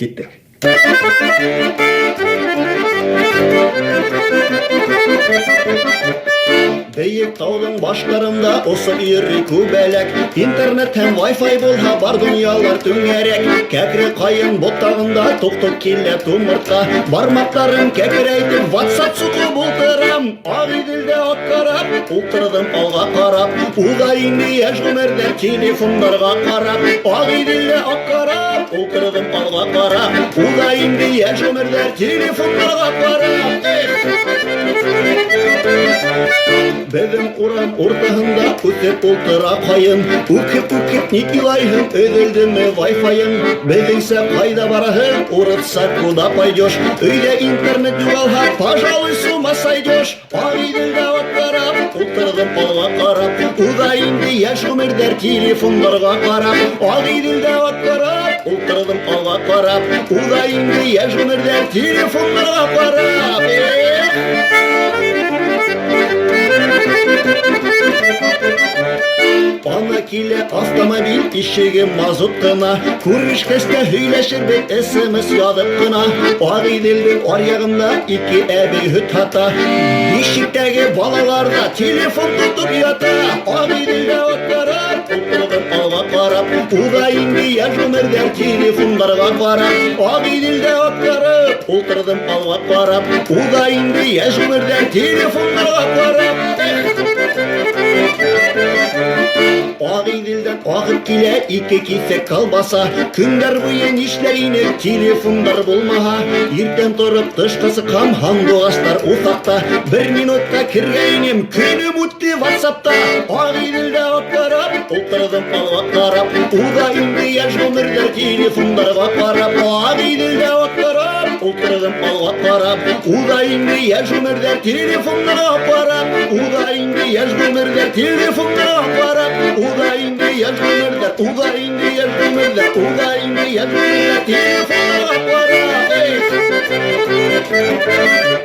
Кеттік. Бейік таудың баштарында осы үйірі көбәләк, интернет һәм Wi-Fi болса бар дүниялар түңәрәк. Кәкре қайын боттағында тоқтық келі тумыртқа, бармақтарын кәкірәйтіп WhatsApp сұқып ұлтырам. Ағиділді атқарап, ұлтырдым алға қарап, ұғайынды әжгімердер телефондарға қарап. Ағиділді атқарап, ұлтырдым алға қарап, ұғайынды әжгімердер телефондарға қарап. Бәгім урам ортағында өтіп ұлтыра қайын, үкіп ник илайын, өділді ме Wi-Fi'ын. Бәгімсі қайда барахын, ұрытса куда пойдешь, өйде интернет югалға, пожалуй, с ума сойдешь. Ағиділді атқарап, ұлтырдым алға қарап, ұғайынды әжгімердер телефондарға қарап. Ағиділді атқарап, ұлтырдым алға қарап, ұғайынды әжгімердер телефондарға қарап. Ана келе автомобиль ишеге мазут қына, көрішкесте хүйләшір бет SMS ядып қына. Ағиділдің аряғында ике әбей хүт хата, ешіктәге балаларда телефон тұтып ята. Ағиділді атқарап, ұлтырдым алға қарап, ұғайынды әжгімердер телефондарға қарап. Ағиділді атқарап, ұлтырдым алға қарап, ұғайынды әжгімердер телефондарға қарап. Ағиділден ағып келе ике кесек қалбаса, күндер бойы нишләйіне телефондар болмаға. Ертен тұрып тышқасы қам хандоғаштар ұсақта, бір минутта кіргейінем күнім өтті WhatsApp'та. Ағиділді атқарап, ұлтырдым алға қарап, ұғайынды әжгімердер телефондарға қарап. Ағиділді атқарап, ұлтырдым алға қарап, ұғайынды әжгімердер телефондарға қарап. Ұғайынды әжгімердер телефондарға қарап. Ұғайынды әжгімердер, ұғайынды әжгімердер, ұғайынды әжгімердер телефондарға қарап.